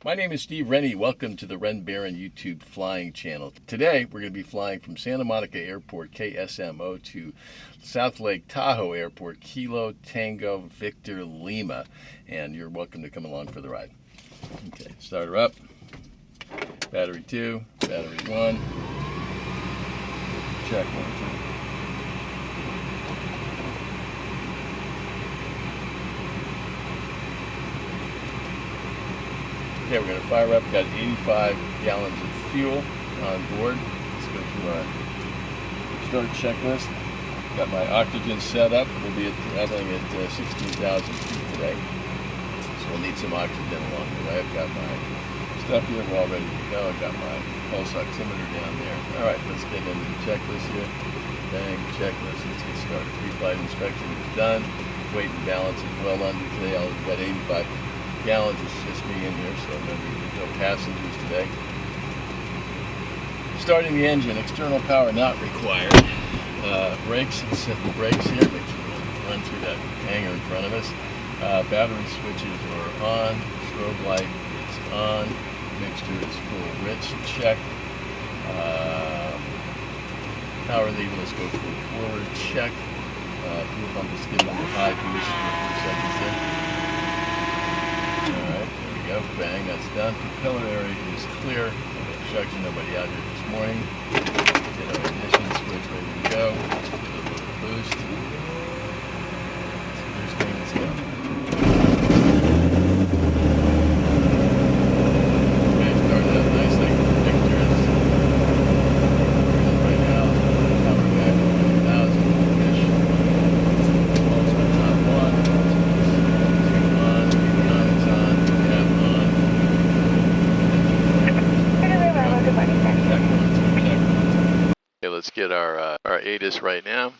My name is Steve Rennie. Welcome to the Ren Baron YouTube flying channel. Today we're going to be flying from Santa Monica Airport KSMO to South Lake Tahoe Airport Kilo Tango Victor Lima, and you're welcome to come along for the ride. Okay, start her up. Battery 2, battery 1. Check 1, 2. Okay, we're going to fire up. Got 85 gallons of fuel on board. Let's go through our start checklist. Got my oxygen set up. We'll be traveling at 16,000 feet today, so we'll need some oxygen along the way. I've got my stuff here. We're all ready to go. I've got my pulse oximeter down there. All right, let's get into the checklist here. Bang, checklist. Let's get started. Pre-flight inspection is done. Weight and balance is well under today. I've got 85 gallons. It's just me in here, so no passengers today. Starting the engine, external power not required. Brakes, let's set the brakes here. Make sure we don't run through that hangar in front of us. Battery switches are on. Strobe light is on. Mixture is full rich. Check. Power lever, let's go full forward. Check. Fuel pump is skipping the high boost. A few seconds in. Alright, there we go. Bang, that's done. Propeller area is clear. No obstruction, nobody out here this morning. Get our ignition switch ready to go. Let's give it a little boost. Boosting, let's go. Okay, started up nicely. Pictures. Right now, power back to 1,000-ish. Pulse on top 1. 2 on. Economics on. Cap on. Check 1, 2, check 1, 2. Okay, let's get our ATIS right now.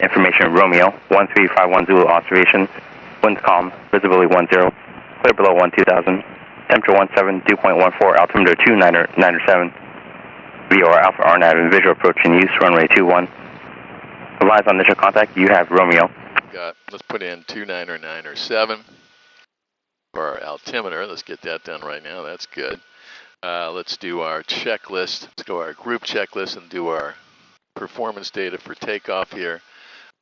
Information Romeo, 13510 Zulu observation, winds calm, visibility 10, clear below 12,000, temperature 17, dew point 14, altimeter 2997, VOR Alpha RNAV and visual approach in use, runway 21. Advise on initial contact, you have Romeo. Let's put in 2997 for our altimeter. Let's get that done right now, that's good. Let's do our checklist. Let's go our group checklist and do our performance data for takeoff here.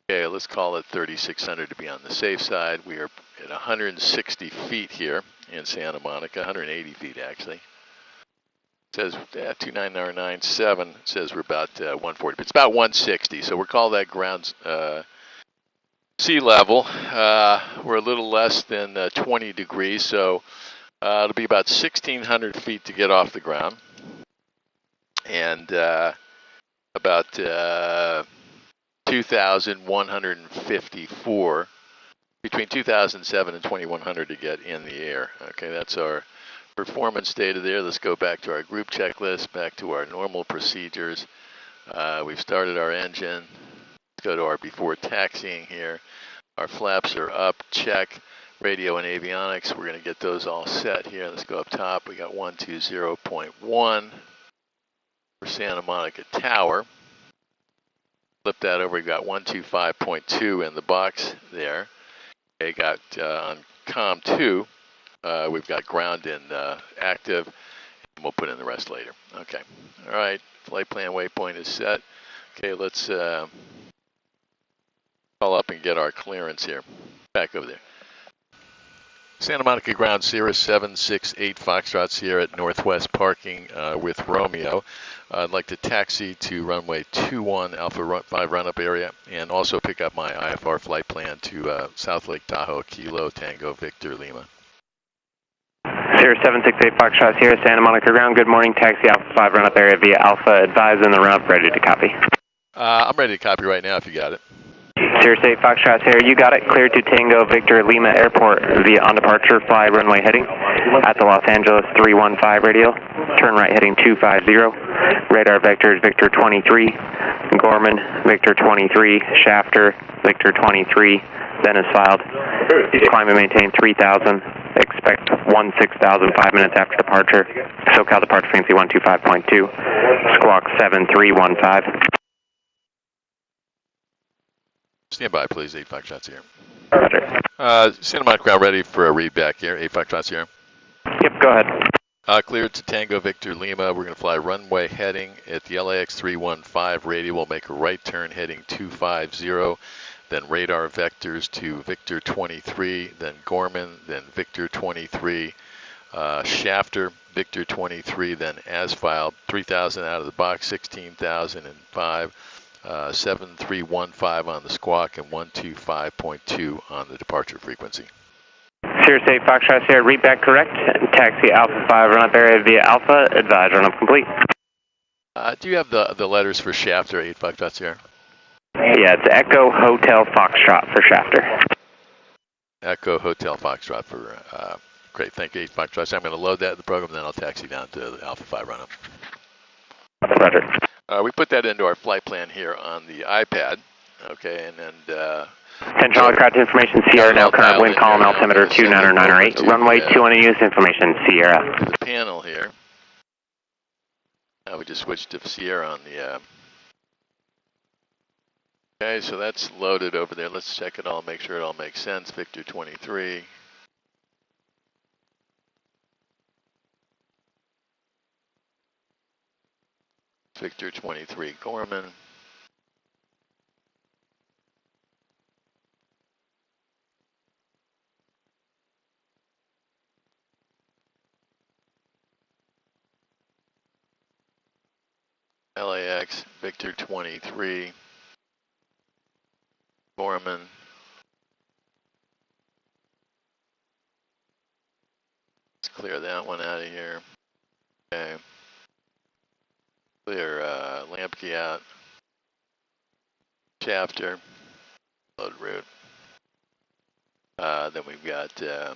Okay, let's call it 3,600 to be on the safe side. We are at 160 feet here in Santa Monica, 180 feet actually. It says 29997, it says we're about 140, but it's about 160, so we'll call that ground sea level. We're a little less than 20 degrees, so it'll be about 1,600 feet to get off the ground, and about 2,154, between 2,007 and 2,100 to get in the air. Okay, that's our performance data there. Let's go back to our group checklist, back to our normal procedures. We've started our engine. Let's go to our before taxiing here. Our flaps are up, check. Radio and avionics, we're going to get those all set here. Let's go up top. We got 120.1 for Santa Monica Tower. Flip that over, we've got 125.2 in the box there. Okay, got on COM 2, we've got ground in active, and we'll put in the rest later. Okay, all right, flight plan waypoint is set. Okay, let's call up and get our clearance here. Back over there. Santa Monica ground, Cirrus 768 Foxtrot Sierra at Northwest parking with Romeo. I'd like to taxi to runway 21 Alpha 5 run-up area and also pick up my IFR flight plan to South Lake Tahoe, Kilo Tango Victor Lima. Cirrus 768 Foxtrot Sierra, Santa Monica ground, good morning, taxi Alpha 5 run-up area via Alpha, advise in the run-up, ready to copy. I'm ready to copy right now if you got it. Cirrus 8 Foxtrot Sierra, you got it. Clear to Tango Victor Lima Airport via on departure, fly runway heading at the Los Angeles 315 radio. Turn right heading 250. Radar vectors Victor 23, Gorman Victor 23, Shafter Victor 23. Then is filed. Climb and maintain 3,000. Expect 16,000 5 minutes after departure. SoCal departure frequency 125.2. Squawk 7315. Stand by, please. 8 Foxtrot here. Roger. Santa Monica ground ready for a read back here. 8 Foxtrot here. Yep, go ahead. Cleared to Tango Victor Lima. We're going to fly runway heading at the LAX 315 radial. We'll make a right turn heading 250, then radar vectors to Victor 23, then Gorman, then Victor 23, Shafter, Victor 23, then as filed, 3,000 out of the box, 16,005, 7315 on the squawk, and 125.2 on the departure frequency. Cirrus 8 Foxtrot Sierra, read back correct. Taxi Alpha 5, run up area via Alpha, advise run up complete. Do you have the letters for Shafter 8 Foxtrot Sierra? Yeah, it's Echo Hotel Foxtrot for Shafter. Echo Hotel Foxtrot for, great, thank you 8 Foxtrot. So I'm going to load that in the program, then I'll taxi down to the Alpha 5 run up. Roger. We put that into our flight plan here on the iPad, okay, and then... Attention all aircraft information, Sierra, now current wind column altimeter 29908, runway 200 use information, Sierra. To the panel here. Now we just switched to Sierra on the... Okay, so that's loaded over there. Let's check it all, make sure it all makes sense. Victor 23. Victor 23, Gorman. LAX, Victor 23, Gorman. Let's clear that one out of here. Okay. Clear Lampkey out. Shafter. Load route. Then we've got there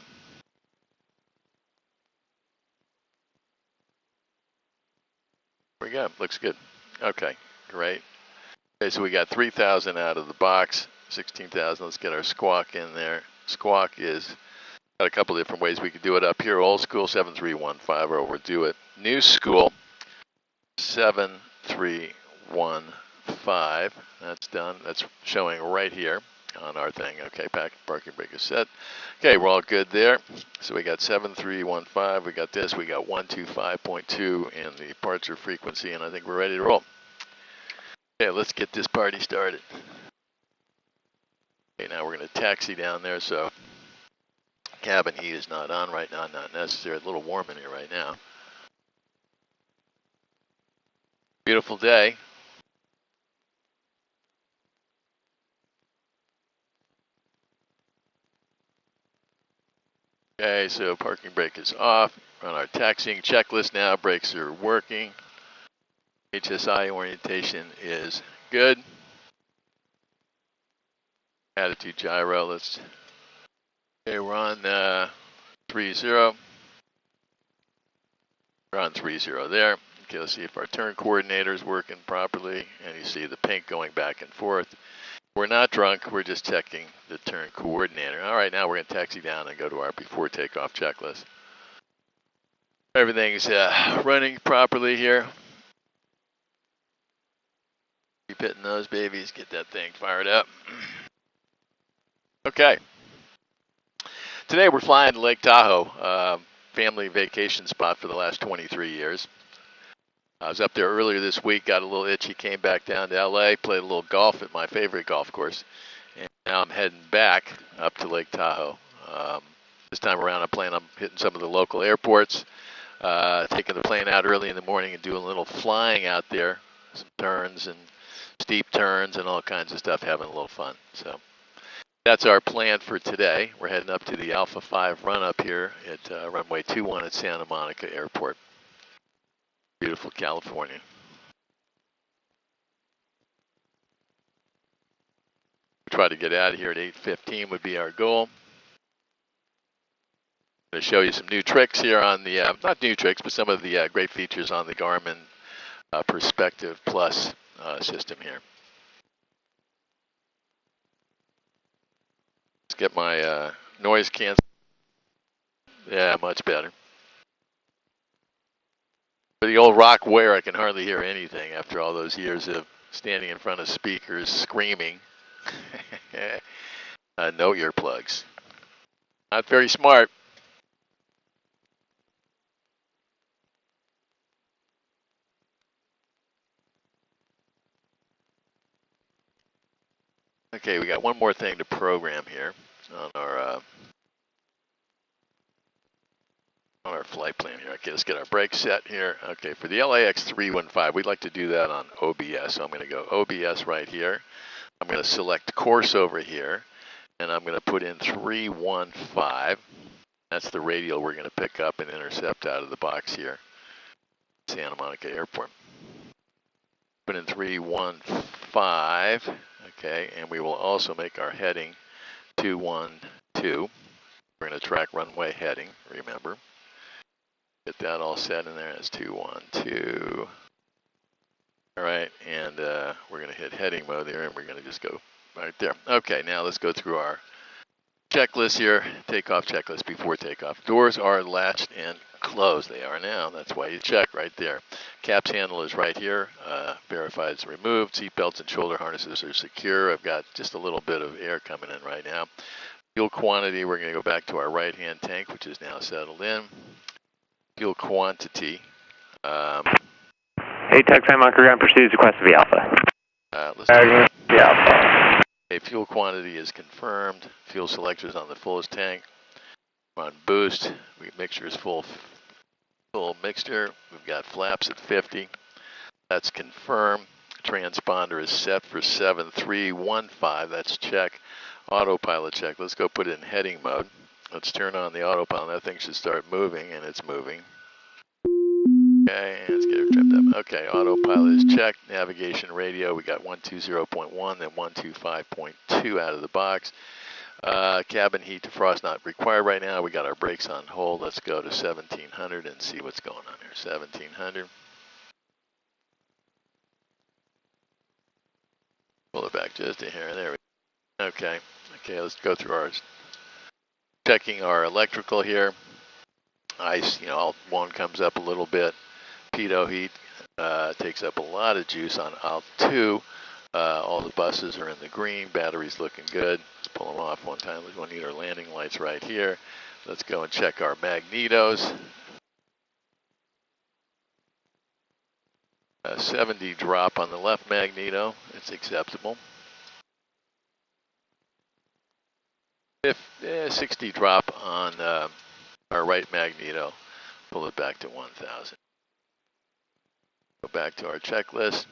we go. Looks good. Okay, great. Okay, so we got 3,000 out of the box, 16,000. Let's get our squawk in there. Squawk is got a couple different ways we could do it up here. Old school 7315, or we'll do it. New school 7315. That's done. That's showing right here on our thing. Okay, parking brake is set. Okay, we're all good there. So we got 7315. We got this. We got 125.2 in the departure frequency, and I think we're ready to roll. Okay, let's get this party started. Okay, now we're going to taxi down there, so cabin heat is not on right now, not necessary. A little warm in here right now. Beautiful day. Okay, so parking brake is off. We're on our taxiing checklist now. Brakes are working. HSI orientation is good. Attitude gyro, let's, okay, we're on 30. We're on 30 there. Okay, let's see if our turn coordinator is working properly. And you see the pink going back and forth. We're not drunk, we're just checking the turn coordinator. All right, now we're going to taxi down and go to our before takeoff checklist. Everything's running properly here. Keep hitting those babies, get that thing fired up. Okay. Today we're flying to Lake Tahoe, family vacation spot for the last 23 years. I was up there earlier this week, got a little itchy, came back down to LA, played a little golf at my favorite golf course, and now I'm heading back up to Lake Tahoe. This time around I plan on hitting some of the local airports, taking the plane out early in the morning and doing a little flying out there, some turns and steep turns and all kinds of stuff, having a little fun. So that's our plan for today. We're heading up to the Alpha 5 run up here at runway 21 at Santa Monica Airport. Beautiful California. Try to get out of here at 8:15 would be our goal. I'm going to show you some new tricks here on the, not new tricks, but some of the great features on the Garmin Perspective Plus system here. Let's get my noise cancel. Yeah, much better. For the old rock where I can hardly hear anything after all those years of standing in front of speakers screaming. No earplugs. Not very smart. Okay, we got one more thing to program here on our flight plan here. Okay, let's get our brakes set here. Okay, for the LAX 315, we'd like to do that on OBS. So I'm going to go OBS right here. I'm going to select course over here, and I'm going to put in 315. That's the radial we're going to pick up and intercept out of the box here, Santa Monica Airport. Put in 315, okay, and we will also make our heading 212. We're going to track runway heading, remember. Get that all set in there as 212. All right, and we're going to hit heading mode there, and we're going to just go right there. Okay, now let's go through our checklist here, takeoff checklist before takeoff. Doors are latched and closed. They are now. That's why you check right there. Caps handle is right here. Verified it's removed. Seat belts and shoulder harnesses are secure. I've got just a little bit of air coming in right now. Fuel quantity, we're going to go back to our right-hand tank, which is now settled in. Fuel quantity. Hey, taxi Monica ground pursues request to be Alpha. Let's do Alpha. Okay, fuel quantity is confirmed. Fuel selector is on the fullest tank. We're on boost. Mixture is full mixture. We've got flaps at 50. That's confirmed. Transponder is set for 7315. That's check. Autopilot check. Let's go put it in heading mode. Let's turn on the autopilot. That thing should start moving, and it's moving. Okay, let's get it trimmed up. Okay, autopilot is checked. Navigation radio, we got 120.1, then 125.2 out of the box. Cabin heat defrost not required right now. We got our brakes on hold. Let's go to 1700 and see what's going on here. 1700. Pull it back just a hair. There we go. Okay, let's go through our checking our electrical here. Ice, alt 1 comes up a little bit. Pitot heat takes up a lot of juice on alt 2. All the buses are in the green. Battery's looking good. Let's pull them off one time. We're going to need our landing lights right here. Let's go and check our magnetos. 70 drop on the left magneto. It's acceptable. 60 drop on our right magneto. Pull it back to 1000. Go back to our checklist.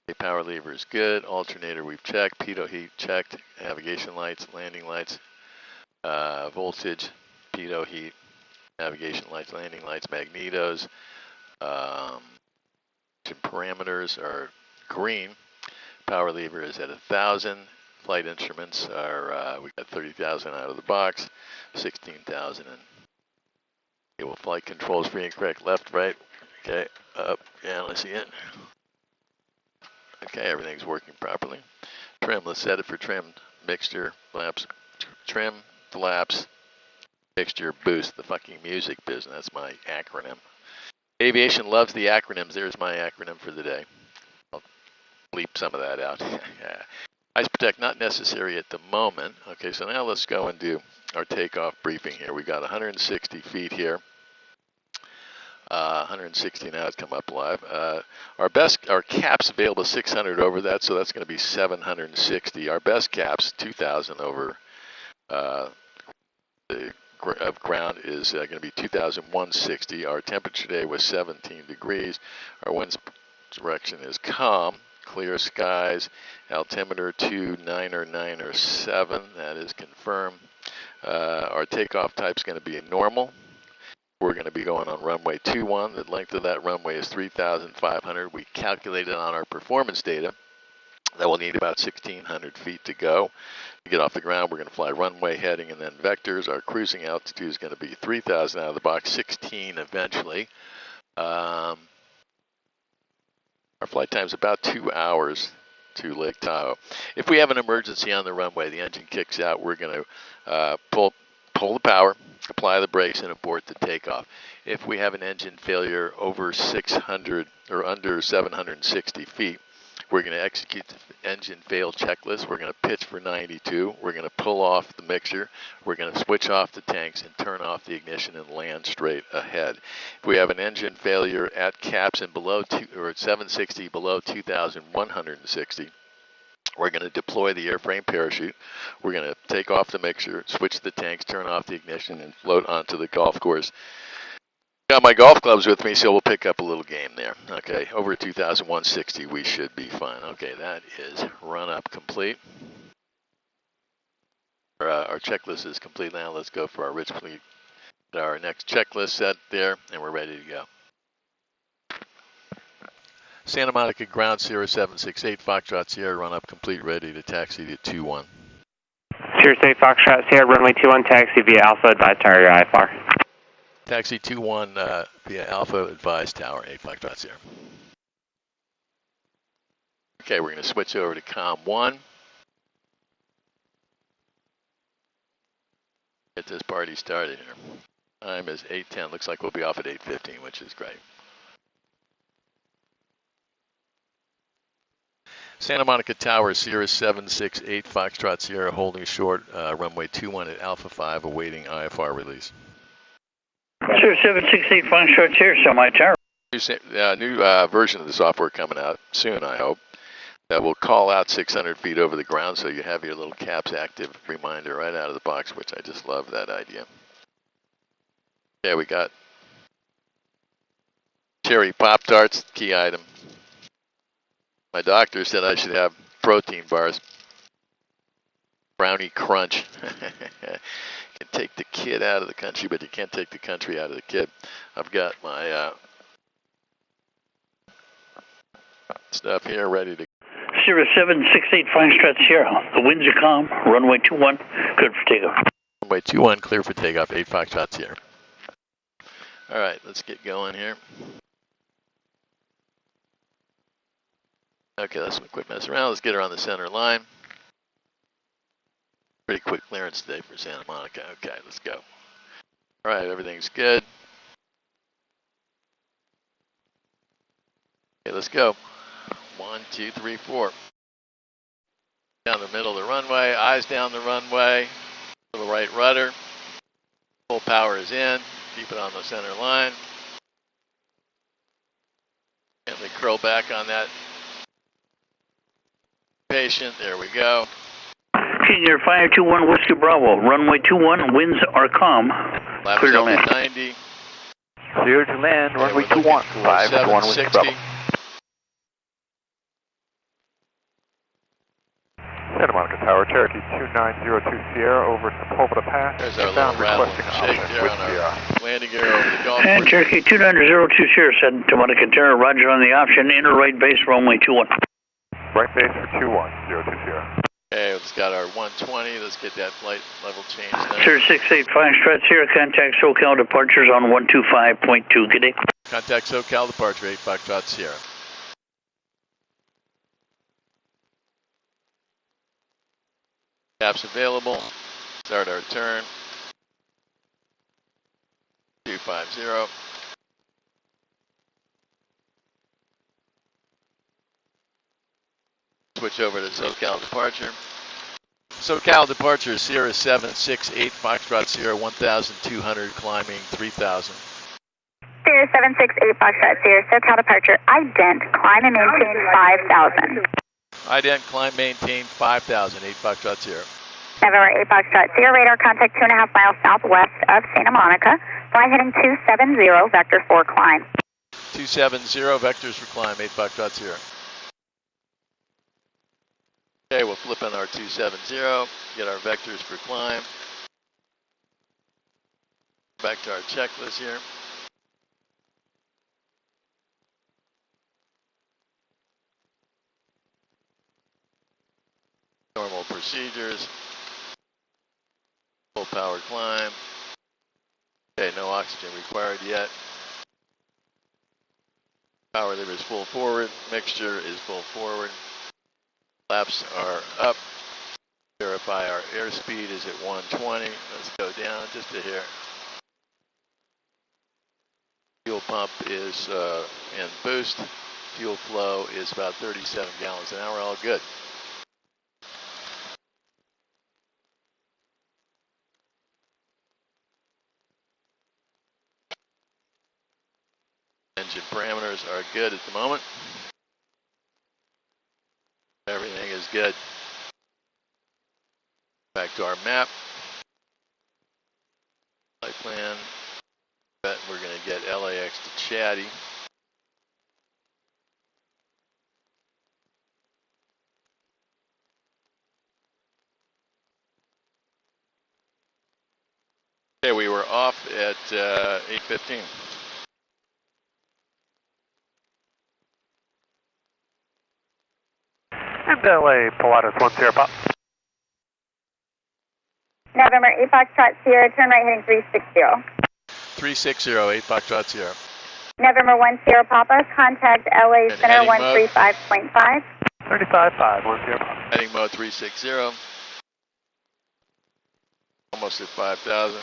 Okay, power lever is good. Alternator we've checked. Pitot heat checked. Navigation lights, landing lights, voltage, pitot heat, navigation lights, landing lights, magnetos. Parameters are green. Power lever is at 1000. Flight instruments are, we got 30,000 out of the box, 16,000 and cable flight controls free and correct, left, right, okay, up, down, let's see it. Okay, everything's working properly. Trim, let's set it for trim, mixture, flaps, trim, flaps, mixture, boost, the fucking music business, that's my acronym. Aviation loves the acronyms, there's my acronym for the day. I'll bleep some of that out. Ice Protect, not necessary at the moment. Okay, so now let's go and do our takeoff briefing here. We got 160 feet here. 160 now, it's come up live. Our caps available 600 over that, so that's going to be 760. Our best caps, 2,000 over the of ground is going to be 2,160. Our temperature today was 17 degrees. Our wind direction is calm. Clear skies, altimeter 297, that is confirmed. Our takeoff type is going to be a normal. We're going to be going on runway 21. The length of that runway is 3,500. We calculated on our performance data that we'll need about 1,600 feet to go. To get off the ground, we're going to fly runway heading and then vectors. Our cruising altitude is going to be 3,000 out of the box, 16 eventually. Our flight time is about 2 hours to Lake Tahoe. If we have an emergency on the runway, the engine kicks out, we're going to pull the power, apply the brakes, and abort the takeoff. If we have an engine failure over 600 or under 760 feet, we're going to execute the engine fail checklist. We're going to pitch for 92. We're going to pull off the mixture. We're going to switch off the tanks and turn off the ignition and land straight ahead. If we have an engine failure at caps and below or at 760 below 2,160, We're going to deploy the airframe parachute. We're going to take off the mixer, switch the tanks, turn off the ignition, and float onto the golf course. Got my golf clubs with me, so we'll pick up a little game there. Okay, over 2,160, we should be fine. Okay, that is run up complete. Our checklist is complete now. Let's go for our rich fleet. Our next checklist set there, and we're ready to go. Santa Monica ground, Cirrus 768, Foxtrot Sierra, run up complete, ready to taxi to 21. Cirrus 8 Foxtrot Sierra, runway 21, taxi via Alpha, advise tower your IFR. Taxi 21 via Alpha, advise tower 8 Foxtrot Sierra. Okay, we're going to switch over to COM 1. Get this party started here. Time is 8:10. Looks like we'll be off at 8:15, which is great. Santa Monica Tower, Cirrus 768, Foxtrot Sierra, holding short, runway 21 at Alpha 5, awaiting IFR release. Cirrus 768, Foxtrot Sierra, Semi Tower. New version of the software coming out soon, I hope. That will call out 600 feet over the ground, so you have your little CAPS active reminder right out of the box, which I just love that idea. Yeah, we got cherry Pop-Tarts, key item. My doctor said I should have protein bars. Brownie Crunch. Can take the kid out of the country, but you can't take the country out of the kid. I've got my stuff here ready to. Cirrus 768, Foxtrot Sierra. The winds are calm. Runway 21, good for takeoff. Runway 21, clear for takeoff, 8 Foxtrot Sierra. All right, let's get going here. Okay, let's quit messing around. Let's get her on the center line. Pretty quick clearance today for Santa Monica. Okay, let's go. All right, everything's good. Okay, let's go. 1, 2, 3, 4. Down the middle of the runway, eyes down the runway, to the right rudder. Full power is in. Keep it on the center line. Gently curl back on that patient. There we go. King Air 521 Whiskey Bravo. Runway 21, winds are calm. Clear to land. 90. Clear to land, runway 21, 521 Whiskey Bravo. Santa Monica Tower, Cherokee 2902 Sierra over Sepulveda Pass. There's our little rattle shake there on our landing gear over the golf And course. Cherokee 2902 Sierra, Santa Monica Tower, roger on the option, inner right base, runway 21. Right base for 2102 Sierra. Okay, let's got our 120. Let's get that flight level changed now. Cirrus 68, Foxtrot Sierra, contact SoCal departures on 125.2. Good day. Contact SoCal departure 8 Foxtrot Sierra. Caps available. Start our turn. 250. Switch over to SoCal departure. SoCal departure, Cirrus 768, Foxtrot Sierra, 1,200, climbing 3,000. Cirrus 768, Foxtrot Sierra, SoCal departure, ident, climb and maintain 5,000. Ident, climb, maintain 5,000, 8 Foxtrot Sierra. November 8 Foxtrot Sierra, radar contact 2.5 miles southwest of Santa Monica. Fly heading 270, vector 4 climb. 270, vectors for climb, 8 Foxtrot Sierra. Okay, we'll flip in our 270, get our vectors for climb. Back to our checklist here. Normal procedures. Full power climb. Okay, no oxygen required yet. Power lever is full forward. Mixture is full forward. Flaps are up. Verify our airspeed is at 120. Let's go down just a hair. Fuel pump is in boost. Fuel flow is about 37 gallons an hour. All good. Engine parameters are good at the moment. Everything is good. Back to our map. Flight plan. Bet we're going to get LAX to Chatty. Okay, we were off at 8:15. And LA, Pilatus 10 pop. November 8 Foxtrot Sierra, turn right heading 360. 360, 8 Foxtrot Sierra. November 10 Papa, contact LA And Center heading 135.5. 35.5, 10 pop. Heading mode 360. Almost at 5,000.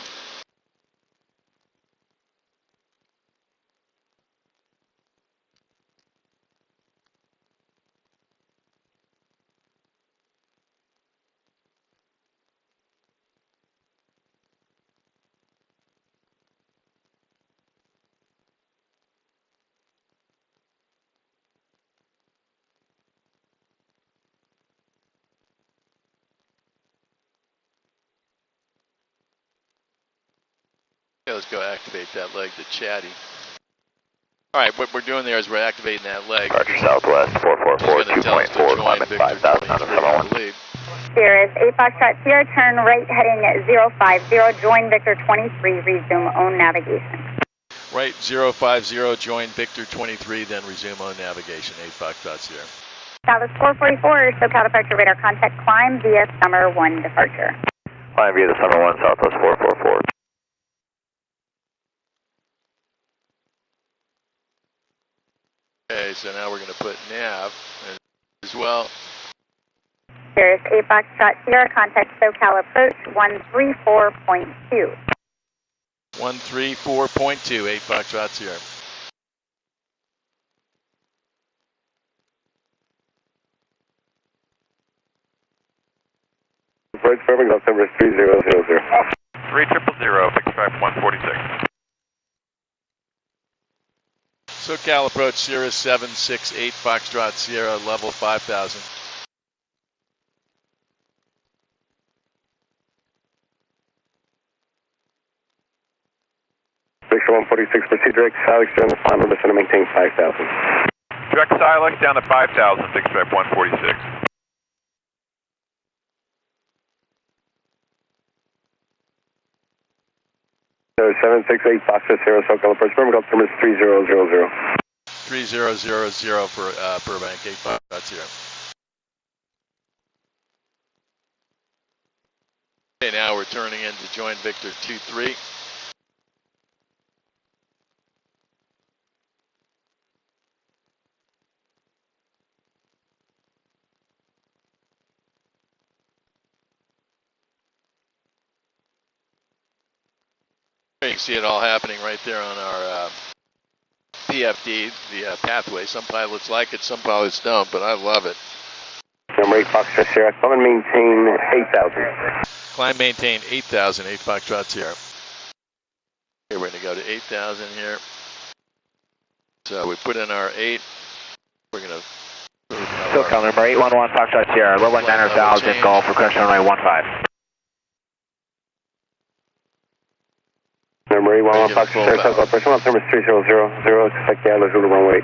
Okay, let's go activate that leg to Chatty. All right, what we're doing there is we're activating that leg. Roger, Southwest 444, 2.4, climb at 5,000 on the 701. Cirrus 8 Foxtrot Sierra, turn right heading 050, join Victor 23, resume own navigation. Right, 050, join Victor 23, then resume on navigation, 8 Foxtrot Sierra. Southwest 444, SoCal departure radar contact, climb via Summer 1 departure. Climb via the Summer 1, Southwest 444. Okay, so now we're going to put nav as well. Cirrus 8 Foxtrot Sierra, contact SoCal approach 134.2. 134.2, 8 Foxtrot Sierra. Approach perfect, October 3000. 3000, fix track 146. SoCal approach Cirrus 768 Foxtrot Sierra, level 5,000. Victor 146, proceed direct Silex down the climb, permission to maintain 5,000. Direct Silex down to 5,000, fix track 146. So 768 Foxtrot Sierra, SoCal approach perfect, October 3000. 3000 for Burbank, 8 Foxtrot Sierra. Okay, now we're turning in to join Victor 23. You can see it all happening right there on our PFD, the pathway. Some pilots like it, some pilots don't, but I love it. Number 8 Foxtrot Sierra, climb and maintain 8,000. Climb, maintain 8,000, 8 Foxtrot Sierra. Okay, we're going to go to 8,000 here. So we put in our 8. We're going to... SoCal number 811 Foxtrot Sierra, level 9,000, Golf, request runway 15. Number 811 Foxtrot Sierra, SoCal approach, October 3000, expect the Atlas Zulu runway